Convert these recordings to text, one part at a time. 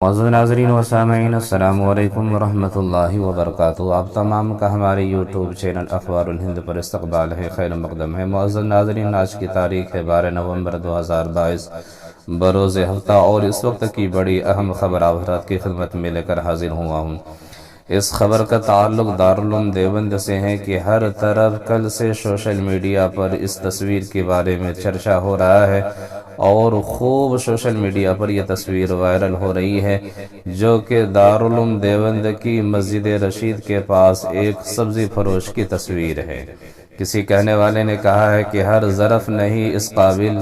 معزز ناظرین و سامعین، السلام علیکم ورحمۃ اللہ وبرکاتہ۔ آپ تمام کا ہمارے یوٹیوب چینل اخبار الہند پر استقبال ہے، خیر مقدم ہے۔ معزز ناظرین، آج کی تاریخ ہے 12 نومبر 2022 بروز ہفتہ، اور اس وقت کی بڑی اہم خبر آپ حضرات کی خدمت میں لے کر حاضر ہوا ہوں۔ اس خبر کا تعلق دارالعلوم دیوبند سے ہے کہ ہر طرف کل سے سوشل میڈیا پر اس تصویر کے بارے میں چرچا ہو رہا ہے، اور خوب سوشل میڈیا پر یہ تصویر وائرل ہو رہی ہے، جو کہ دارالعلوم دیوبند کی مسجد رشید کے پاس ایک سبزی فروش کی تصویر ہے۔ کسی کہنے والے نے کہا ہے کہ ہر ظرف نہیں اس قابل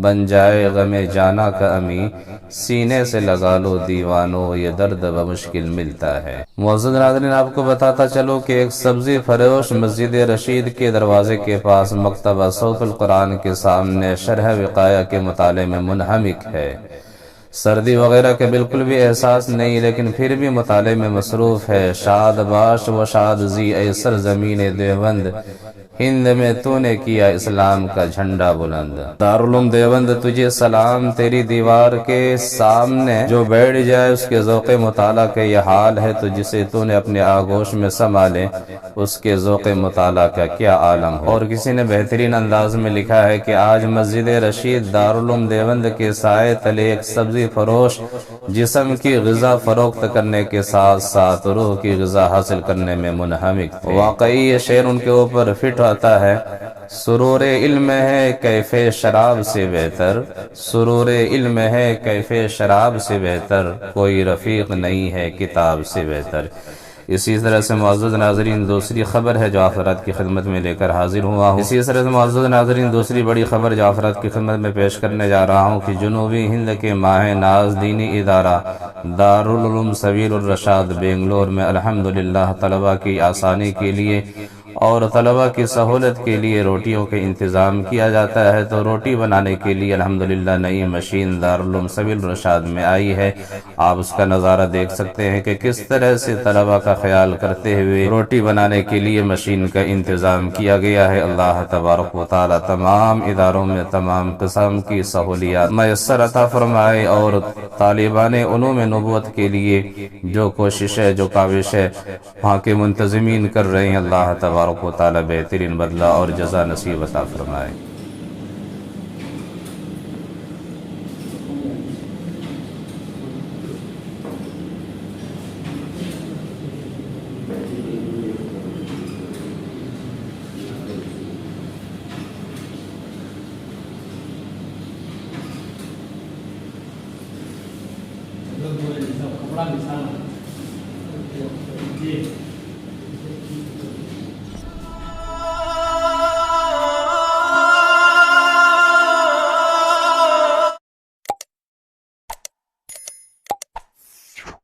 بن جائے غم جانا کا امی، سینے سے لگا لو دیوانو یہ درد بمشکل ملتا ہے۔ معزز ناظرین، آپ کو بتاتا چلو کہ ایک سبزی فروش مسجد رشید کے دروازے کے پاس مکتبہ صوت القرآن کے سامنے شرح وقایہ کے مطالعے میں منہمک ہے۔ سردی وغیرہ کے بالکل بھی احساس نہیں، لیکن پھر بھی مطالعے میں مصروف ہے۔ شاد باش و شاد زی اے سرزمین دیوبند، ہند میں تو نے کیا اسلام کا جھنڈا بلند۔ دارالعلوم دیوبند تجھے سلام، تیری دیوار کے سامنے جو بیٹھ جائے اس کے ذوق مطالعہ کا یہ حال ہے، تو جسے تو نے اپنے آغوش میں سنبھالے اس کے ذوق مطالعہ کا کیا عالم ہو۔ اور کسی نے بہترین انداز میں لکھا ہے کہ آج مسجد رشید دارالعلوم دیوبند کے سائے تلے ایک سبزی فروش جسم کی غذا فروخت کرنے کے ساتھ ساتھ روح کی غذا حاصل کرنے میں منہمک تھے۔ واقعی یہ شعر ان کے اوپر فٹ آتا ہے۔ سرور علم ہے کیف شراب سے بہتر، سرور علم ہے کیف شراب سے بہتر، کوئی رفیق نہیں ہے کتاب سے بہتر۔ اسی طرح سے معزز ناظرین دوسری خبر ہے جو آپ حضرات کی خدمت میں لے کر حاضر ہوا ہوں۔ اسی طرح سے معزز ناظرین دوسری بڑی خبر جو آپ حضرات کی خدمت میں پیش کرنے جا رہا ہوں کہ جنوبی ہند کے ماہ ناز دینی ادارہ دارالعلوم سبیل الرشاد بنگلور میں الحمدللہ طلبہ کی آسانی کے لیے اور طلبہ کی سہولت کے لیے روٹیوں کے انتظام کیا جاتا ہے، تو روٹی بنانے کے لیے الحمدللہ نئی مشین دارالعلوم سبیل الرشاد میں آئی ہے۔ آپ اس کا نظارہ دیکھ سکتے ہیں کہ کس طرح سے طلبہ کا خیال کرتے ہوئے روٹی بنانے کے لیے مشین کا انتظام کیا گیا ہے۔ اللہ تبارک و تعالی تمام اداروں میں تمام قسم کی سہولیات میسر عطا فرمائے، اور طالبان علوم نبوت کے لیے جو کوشش ہے، جو کاوش ہے وہاں کے منتظمین کر رہے ہیں، اللہ تبارک و تعالی بہترین بدلہ اور جزا نصیب عطا فرمائے۔ کپڑا